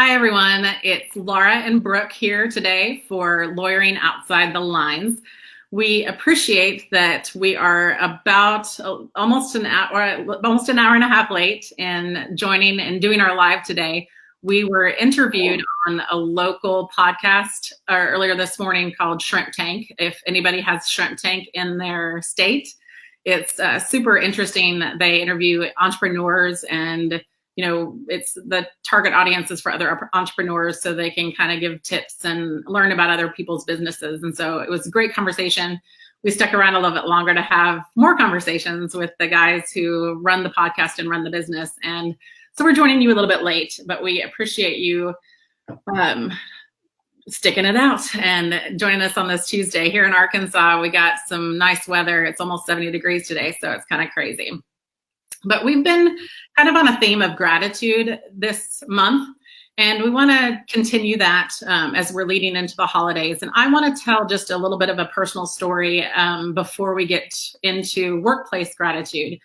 Hi, everyone. It's Laura and Brooke here today for Lawyering Outside the Lines. We appreciate that we are about almost an hour and a half late in joining and doing our live today. We were interviewed on a local podcast earlier this morning called Shrimp Tank. If anybody has Shrimp Tank in their state, it's super interesting. They interview entrepreneurs and it's the target audience is for other entrepreneurs so they can kind of give tips and learn about other people's businesses. And so it was a great conversation. We stuck around a little bit longer to have more conversations with the guys who run the podcast and run the business. And so we're joining you a little bit late, but we appreciate you sticking it out and joining us on this Tuesday. Here in Arkansas, we got some nice weather. It's almost 70 degrees today, so it's kind of crazy. But we've been kind of on a theme of gratitude this month, and we want to continue that as we're leading into the holidays. And I want to tell just a little bit of a personal story before we get into workplace gratitude.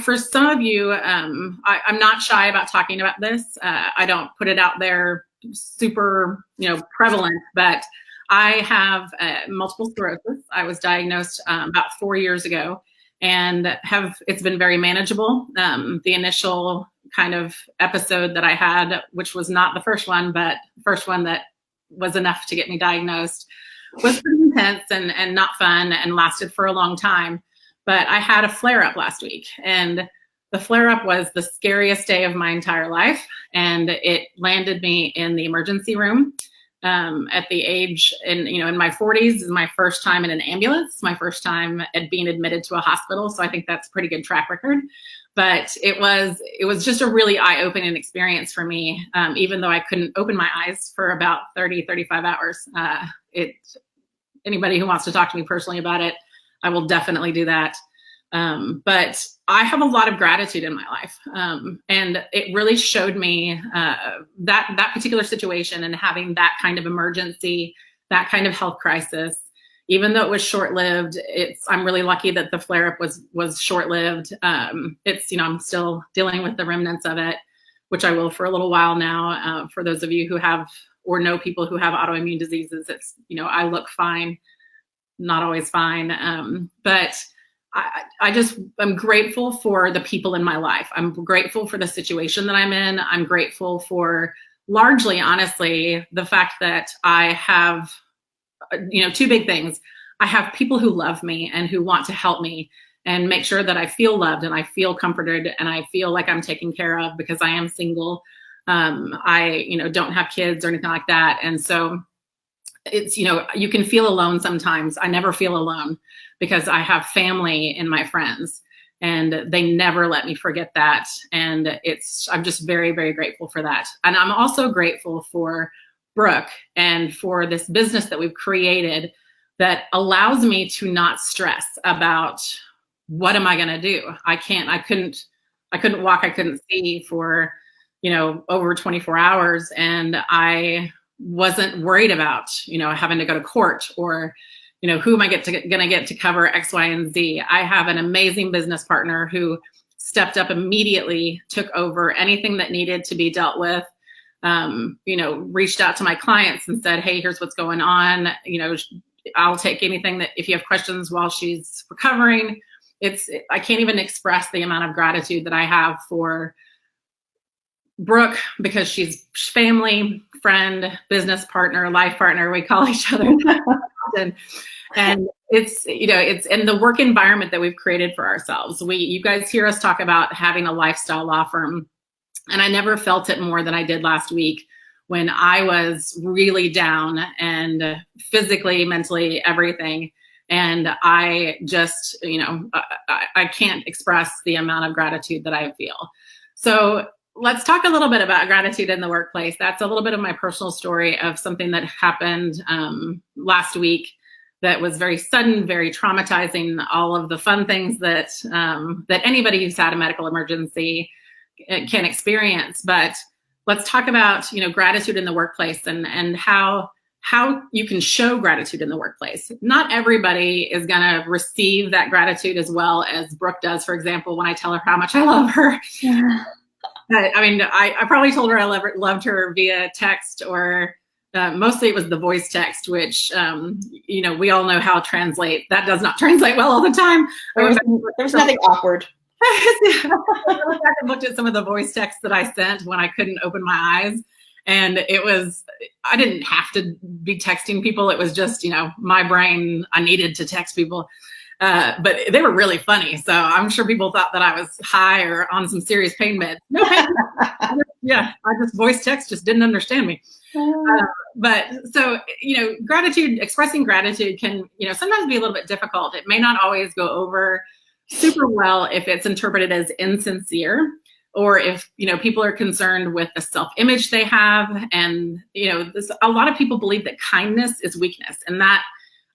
For some of you, I'm not shy about talking about this. I don't put it out there super, prevalent, but I have multiple sclerosis. I was diagnosed about 4 years ago. And it's been very manageable. The initial kind of episode that I had, which was not the first one, but the first one that was enough to get me diagnosed, was pretty intense and not fun and lasted for a long time. But I had a flare-up last week, and the flare-up was the scariest day of my entire life, and it landed me in the emergency room. At the age in my 40s is my first time in an ambulance, my first time at being admitted to a hospital. So I think that's a pretty good track record. But it was just a really eye-opening experience for me, even though I couldn't open my eyes for about 35 hours. Anybody who wants to talk to me personally about it, I will definitely do that. But I have a lot of gratitude in my life. And it really showed me that particular situation and having that kind of emergency, that kind of health crisis, even though it was short-lived. I'm really lucky that the flare-up was short-lived. I'm still dealing with the remnants of it, which I will for a little while now. For those of you who have or know people who have autoimmune diseases, I look fine, not always fine. But I'm grateful for the people in my life. I'm grateful for the situation that I'm in. I'm grateful for largely, honestly, the fact that I have, two big things. I have people who love me and who want to help me and make sure that I feel loved and I feel comforted and I feel like I'm taken care of because I am single. I don't have kids or anything like that. And so it's, you can feel alone sometimes. I never feel alone because I have family and my friends, and they never let me forget that. And I'm just very, very grateful for that. And I'm also grateful for Brooke and for this business that we've created that allows me to not stress about what am I going to do? I couldn't walk, I couldn't see for, over 24 hours. And I wasn't worried about, having to go to court or, who am I going to get to cover X, Y, and Z? I have an amazing business partner who stepped up immediately, took over anything that needed to be dealt with, reached out to my clients and said, hey, here's what's going on. I'll take anything that if you have questions while she's recovering. I can't even express the amount of gratitude that I have for Brooke because she's family, friend, business partner, life partner. We call each other that. And it's in the work environment that we've created for ourselves. You guys hear us talk about having a lifestyle law firm, and I never felt it more than I did last week when I was really down and physically, mentally, everything. And I just, I can't express the amount of gratitude that I feel. So let's talk a little bit about gratitude in the workplace. That's a little bit of my personal story of something that happened last week that was very sudden, very traumatizing, all of the fun things that anybody who's had a medical emergency can experience. But let's talk about, gratitude in the workplace and how you can show gratitude in the workplace. Not everybody is going to receive that gratitude as well as Brooke does, for example, when I tell her how much I love her. Yeah. I mean, I probably told her I loved her via text, or mostly it was the voice text, which, you know, we all know how that does not translate well all the time. There's nothing awkward. I went back and looked at some of the voice texts that I sent when I couldn't open my eyes. And I didn't have to be texting people. It was just, you know, my brain, I needed to text people. But they were really funny. So I'm sure people thought that I was high or on some serious pain meds. No pain. Yeah, I just voice text just didn't understand me. But so, you know, expressing gratitude can, you know, sometimes be a little bit difficult. It may not always go over super well if it's interpreted as insincere, or if, you know, people are concerned with the self-image they have. And, you know, a lot of people believe that kindness is weakness, and that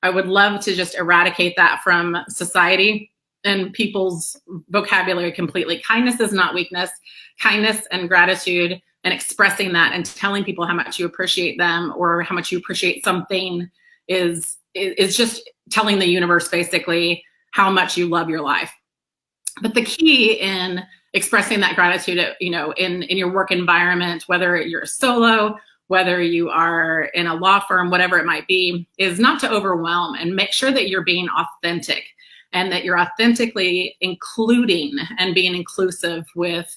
I would love to just eradicate that from society and people's vocabulary completely. Kindness is not weakness. Kindness and gratitude and expressing that and telling people how much you appreciate them or how much you appreciate something is just telling the universe basically how much you love your life. But the key in expressing that gratitude, you know, in your work environment, whether you're a solo, whether you are in a law firm, whatever it might be, is not to overwhelm, and make sure that you're being authentic and that you're authentically including and being inclusive with,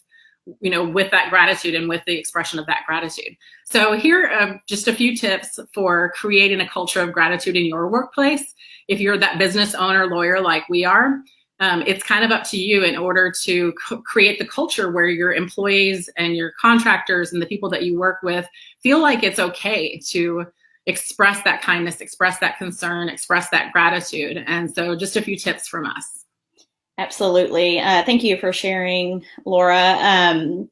you know, with that gratitude and with the expression of that gratitude. So here are just a few tips for creating a culture of gratitude in your workplace. If you're that business owner, lawyer like we are, it's kind of up to you in order to create the culture where your employees and your contractors and the people that you work with feel like it's okay to express that kindness, express that concern, express that gratitude. And so just a few tips from us. Absolutely. Thank you for sharing, Laura.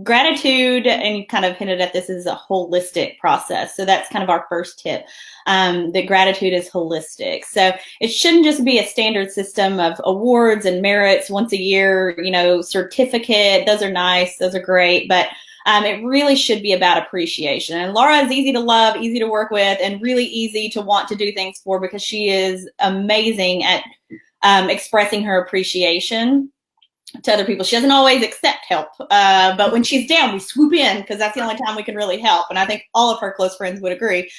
Gratitude, and you kind of hinted at this, is a holistic process. So that's kind of our first tip, that gratitude is holistic. So it shouldn't just be a standard system of awards and merits once a year, you know, certificate. Those are nice. Those are great. But it really should be about appreciation. And Laura is easy to love, easy to work with, and really easy to want to do things for, because she is amazing at expressing her appreciation to other people. She doesn't always accept help, but when she's down, we swoop in, because that's the only time we can really help. And I think all of her close friends would agree.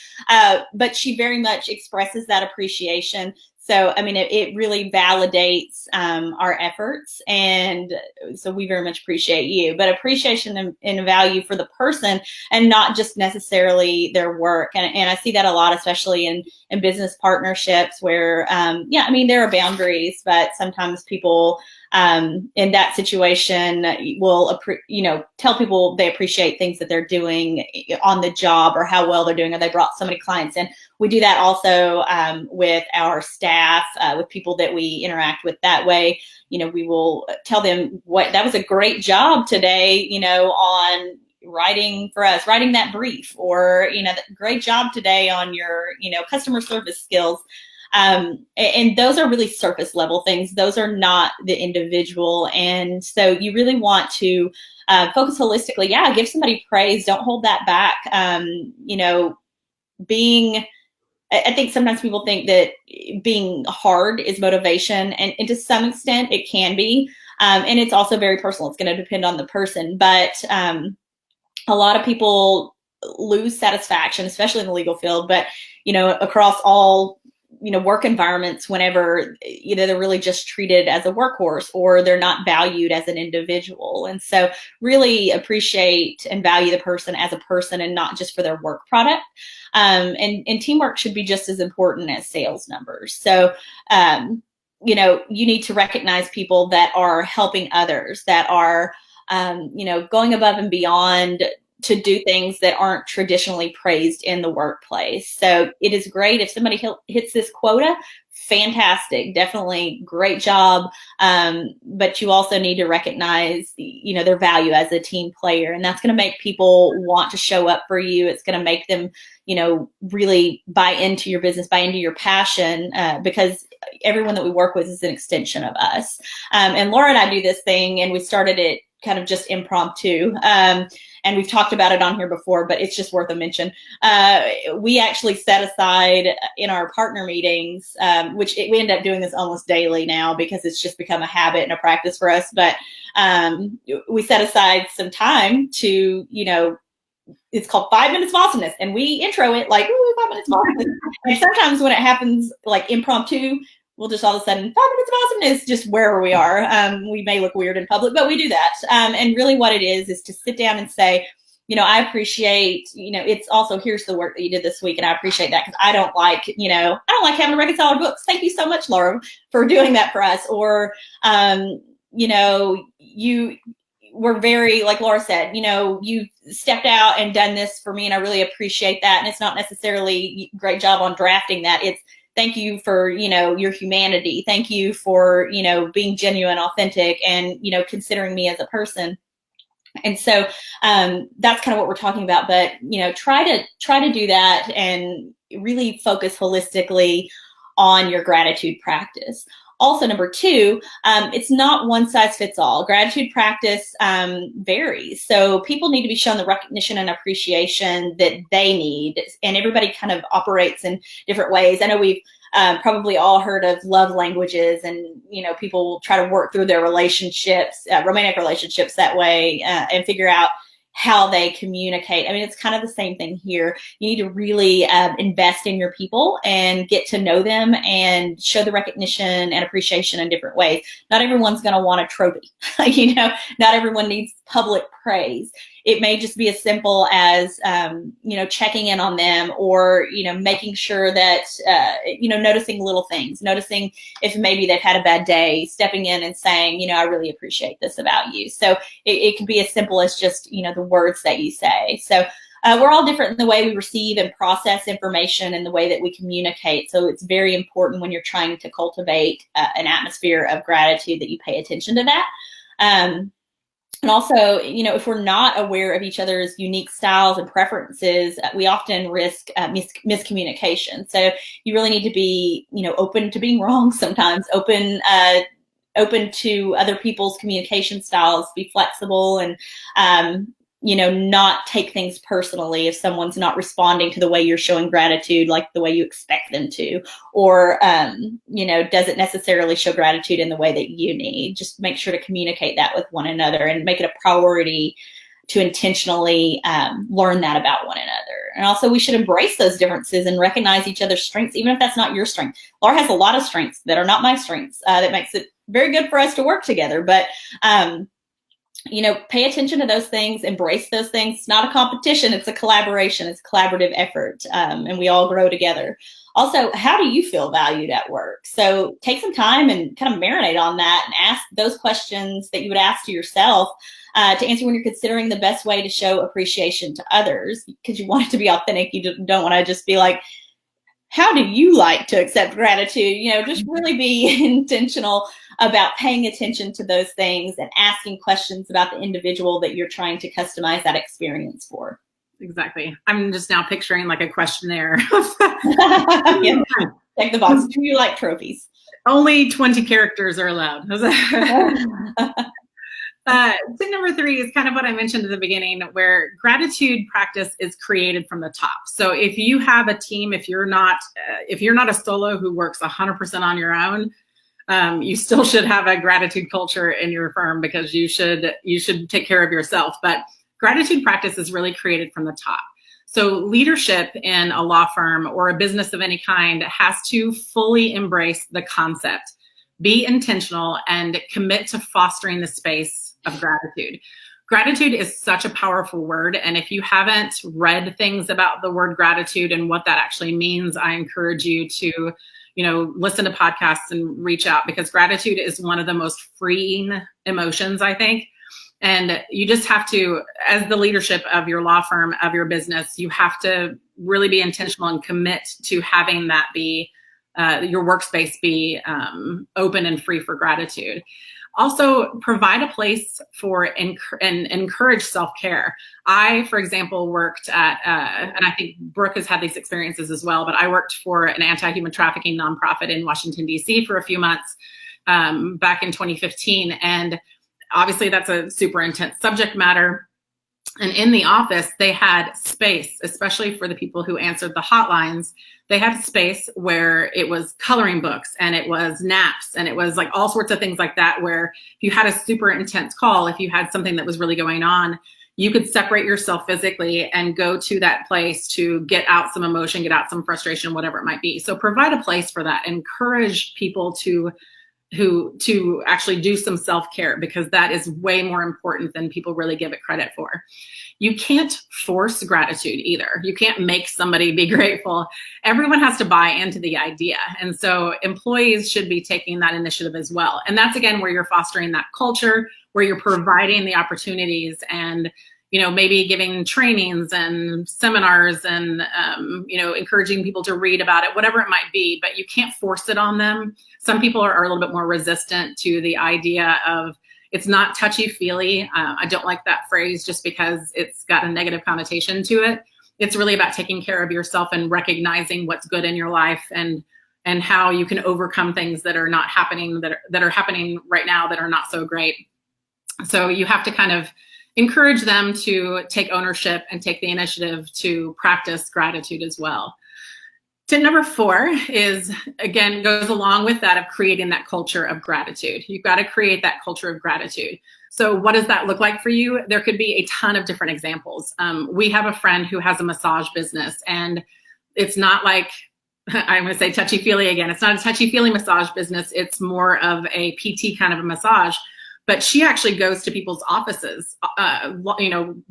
But she very much expresses that appreciation. So, I mean, it really validates our efforts. And so we very much appreciate you. But appreciation and value for the person, and not just necessarily their work. And I see that a lot, especially in business partnerships where, yeah, I mean, there are boundaries, but sometimes people in that situation will, you know, tell people they appreciate things that they're doing on the job, or how well they're doing, or they brought so many clients in. We do that also with our staff, with people that we interact with that way. You know, we will tell them, that was a great job today, you know, on writing that brief, or, you know, great job today on your, you know, customer service skills. And those are really surface level things. Those are not the individual. And so you really want to focus holistically. Yeah, give somebody praise. Don't hold that back. You know, I think sometimes people think that being hard is motivation, and to some extent it can be. And it's also very personal. It's going to depend on the person. But a lot of people lose satisfaction, especially in the legal field, but, you know, across all, you know, work environments, whenever, you know, they're really just treated as a workhorse, or they're not valued as an individual. And so really appreciate and value the person as a person, and not just for their work product. And teamwork should be just as important as sales numbers. So, you know, you need to recognize people that are helping others, that are, you know, going above and beyond to do things that aren't traditionally praised in the workplace. So it is great if somebody hits this quota. Fantastic, definitely great job. But you also need to recognize, you know, their value as a team player, and that's going to make people want to show up for you. It's going to make them, you know, really buy into your business, buy into your passion, because everyone that we work with is an extension of us. And Laura and I do this thing, and we started it kind of just impromptu. and we've talked about it on here before, but it's just worth a mention. We actually set aside in our partner meetings, we end up doing this almost daily now because it's just become a habit and a practice for us. But we set aside some time to, it's called 5 minutes of awesomeness, and we intro it like, ooh, 5 minutes of awesomeness. And sometimes when it happens like impromptu, we'll just all of a sudden, 5 minutes of awesomeness, just wherever we are. We may look weird in public, but we do that. And really what it is to sit down and say, I appreciate, it's also, here's the work that you did this week, and I appreciate that because I don't like having to reconcile our books. Thank you so much, Laura, for doing that for us. Or, you were very, like Laura said, you stepped out and done this for me, and I really appreciate that. And it's not necessarily great job on drafting that. It's thank you for, your humanity. Thank you for, being genuine, authentic, and, considering me as a person. And so that's kind of what we're talking about. But, try to do that and really focus holistically on your gratitude practice. Also, number 2, it's not one size fits all. Gratitude practice varies. So people need to be shown the recognition and appreciation that they need. And everybody kind of operates in different ways. I know we've probably all heard of love languages, and, people will try to work through their relationships, romantic relationships that way, and figure out how they communicate. I mean, it's kind of the same thing here. You need to really invest in your people and get to know them and show the recognition and appreciation in different ways. Not everyone's going to want a trophy. Not everyone needs public praise. It may just be as simple as, checking in on them, or, making sure that, noticing little things, noticing if maybe they've had a bad day, stepping in and saying, I really appreciate this about you. So it can be as simple as just, the words that you say. So we're all different in the way we receive and process information and the way that we communicate. So it's very important when you're trying to cultivate an atmosphere of gratitude that you pay attention to that. And also, if we're not aware of each other's unique styles and preferences, we often risk miscommunication. So you really need to be, open to being wrong sometimes, open to other people's communication styles, be flexible, and, not take things personally if someone's not responding to the way you're showing gratitude, like the way you expect them to, or, doesn't necessarily show gratitude in the way that you need. Just make sure to communicate that with one another and make it a priority to intentionally learn that about one another. And also, we should embrace those differences and recognize each other's strengths, even if that's not your strength. Laura has a lot of strengths that are not my strengths. That makes it very good for us to work together. But, pay attention to those things, embrace those things. It's not a competition. It's a collaboration. It's a collaborative effort, and we all grow together. Also, how do you feel valued at work? So take some time and kind of marinate on that and ask those questions that you would ask to yourself to answer when you're considering the best way to show appreciation to others, because you want it to be authentic. You don't want to just be like, how do you like to accept gratitude? Just really be intentional about paying attention to those things and asking questions about the individual that you're trying to customize that experience for. Exactly. I'm just now picturing like a questionnaire. Yeah. Check the box. Do you like trophies? Only 20 characters are allowed. Thing number 3 is kind of what I mentioned at the beginning, where gratitude practice is created from the top. So if you have a team, if you're not a solo who works 100% on your own, you still should have a gratitude culture in your firm, because you should take care of yourself. But gratitude practice is really created from the top. So leadership in a law firm or a business of any kind has to fully embrace the concept, be intentional, and commit to fostering the space of gratitude. Gratitude is such a powerful word. And if you haven't read things about the word gratitude and what that actually means, I encourage you to, listen to podcasts and reach out, because gratitude is one of the most freeing emotions, I think. And you just have to, as the leadership of your law firm, of your business, you have to really be intentional and commit to having that be your workspace be open and free for gratitude. Also, provide a place for and encourage self-care. I, for example, worked at, and I think Brooke has had these experiences as well, but I worked for an anti-human trafficking nonprofit in Washington, D.C. for a few months back in 2015. And obviously that's a super intense subject matter. And in the office, they had space, especially for the people who answered the hotlines. They had space where it was coloring books and it was naps and it was like all sorts of things like that, where if you had a super intense call, if you had something that was really going on, you could separate yourself physically and go to that place to get out some emotion, get out some frustration, whatever it might be. So provide a place for that. Encourage people to actually do some self-care, because that is way more important than people really give it credit for. You can't force gratitude either. You can't make somebody be grateful. Everyone has to buy into the idea. And so employees should be taking that initiative as well. And that's, again, where you're fostering that culture, where you're providing the opportunities and, maybe giving trainings and seminars and, encouraging people to read about it, whatever it might be, but you can't force it on them. Some people are a little bit more resistant to the idea of, it's not touchy-feely. I don't like that phrase just because it's got a negative connotation to it. It's really about taking care of yourself and recognizing what's good in your life and how you can overcome things that are not happening, that are happening right now that are not so great. So you have to kind of encourage them to take ownership and take the initiative to practice gratitude as well. Tip number 4 is, again, goes along with that of creating that culture of gratitude. You've got to create that culture of gratitude. So what does that look like for you? There could be a ton of different examples. We have a friend who has a massage business, and it's not like, I'm going to say touchy-feely again. It's not a touchy-feely massage business. It's more of a PT kind of a massage. But she actually goes to people's offices.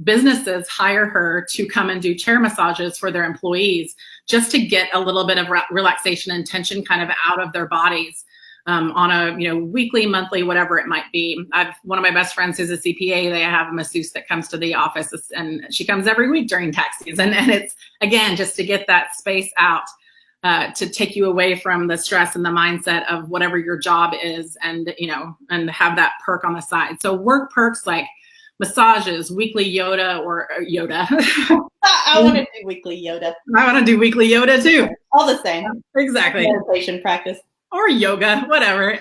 Businesses hire her to come and do chair massages for their employees, just to get a little bit of relaxation and tension kind of out of their bodies on a weekly, monthly, whatever it might be. One of my best friends who's a CPA, they have a masseuse that comes to the office, and she comes every week during tax season. And it's, again, just to get that space out. To take you away from the stress and the mindset of whatever your job is, and have that perk on the side. So work perks like massages, weekly Yoda. I want to do weekly Yoda. I want to do weekly Yoda too. All the same. Exactly. Meditation practice. Or yoga, whatever.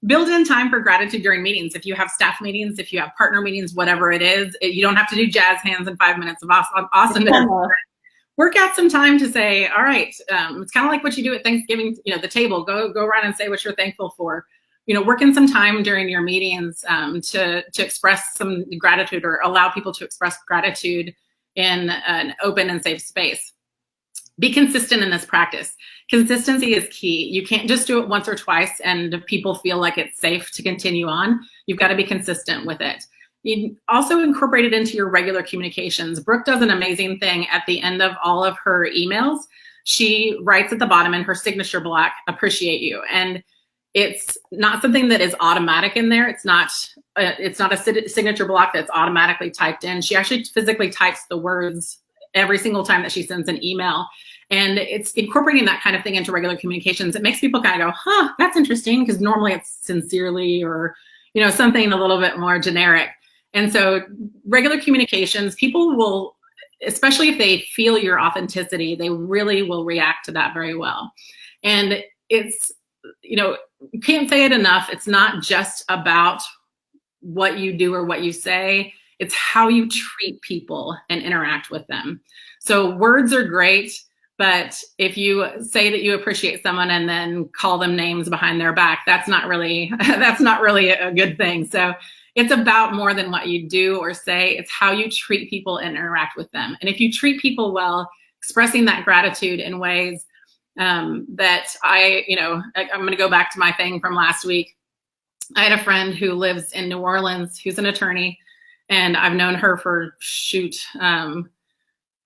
Build in time for gratitude during meetings. If you have staff meetings, if you have partner meetings, whatever it is, you don't have to do jazz hands in 5 minutes of awesomeness. Work out some time to say, all right, it's kind of like what you do at Thanksgiving, the table, go around and say what you're thankful for. Work in some time during your meetings to express some gratitude, or allow people to express gratitude in an open and safe space. Be consistent in this practice. Consistency is key. You can't just do it once or twice and people feel like it's safe to continue on. You've got to be consistent with it. You also incorporate it into your regular communications. Brooke does an amazing thing at the end of all of her emails. She writes at the bottom in her signature block, appreciate you. And it's not something that is automatic in there. It's not a signature block that's automatically typed in. She actually physically types the words every single time that she sends an email. And it's incorporating that kind of thing into regular communications. It makes people kind of go, that's interesting, because normally it's sincerely or, something a little bit more generic. And so regular communications, people will, especially if they feel your authenticity, they really will react to that very well. And it's, you can't say it enough. It's not just about what you do or what you say. It's how you treat people and interact with them. So words are great, but if you say that you appreciate someone and then call them names behind their back, that's not really a good thing. So it's about more than what you do or say. It's how you treat people and interact with them. And if you treat people well, expressing that gratitude in ways that I'm going to go back to my thing from last week. I had a friend who lives in New Orleans, who's an attorney, and I've known her for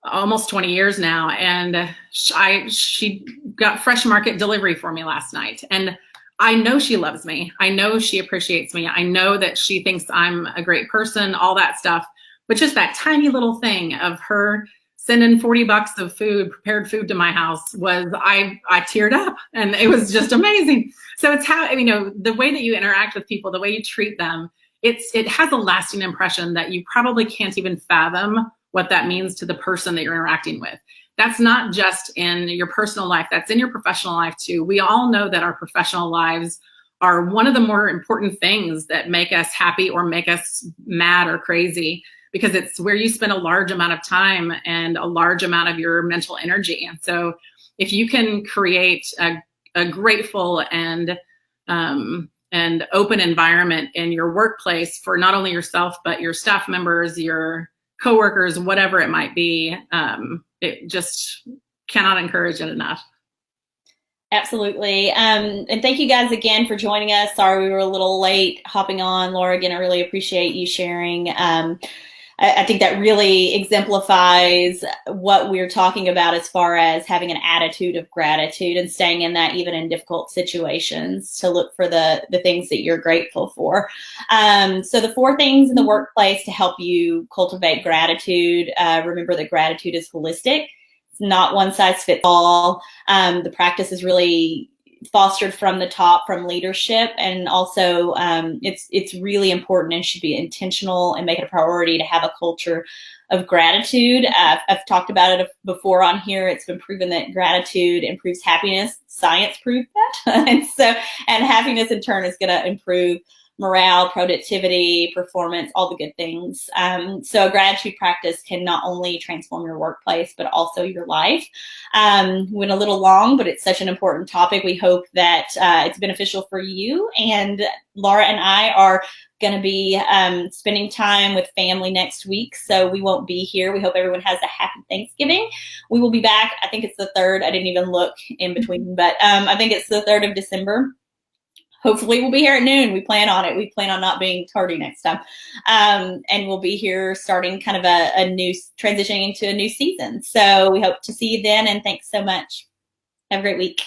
almost 20 years now. And she got Fresh Market delivery for me last night. And I know she loves me. I know she appreciates me. I know that she thinks I'm a great person, all that stuff. But just that tiny little thing of her sending $40 of food, prepared food to my house was, I teared up, and it was just amazing. So it's how, the way that you interact with people, the way you treat them, it has a lasting impression that you probably can't even fathom what that means to the person that you're interacting with. That's not just in your personal life, that's in your professional life too. We all know that our professional lives are one of the more important things that make us happy or make us mad or crazy, because it's where you spend a large amount of time and a large amount of your mental energy. And so if you can create a grateful and open environment in your workplace for not only yourself, but your staff members, your coworkers, whatever it might be, it just cannot encourage it enough. Absolutely. And thank you guys again for joining us. Sorry we were a little late hopping on. Laura, again, I really appreciate you sharing. I think that really exemplifies what we're talking about as far as having an attitude of gratitude and staying in that even in difficult situations, to look for the things that you're grateful for. So the 4 things in the workplace to help you cultivate gratitude. Remember that gratitude is holistic. It's not one size fits all. The practice is really fostered from the top, from leadership, and also it's really important and should be intentional and make it a priority to have a culture of gratitude. I've talked about it before on here. It's been proven that gratitude improves happiness. Science proved that, and happiness in turn is going to improve morale, productivity, performance, all the good things. So a gratitude practice can not only transform your workplace, but also your life. Went a little long, but it's such an important topic. We hope that it's beneficial for you. And Laura and I are going to be spending time with family next week, so we won't be here. We hope everyone has a happy Thanksgiving. We will be back. I think it's the 3rd. I didn't even look in between, but I think it's the 3rd of December. Hopefully we'll be here at noon. We plan on it. We plan on not being tardy next time. And we'll be here starting kind of transitioning into a new season. So we hope to see you then, and thanks so much. Have a great week.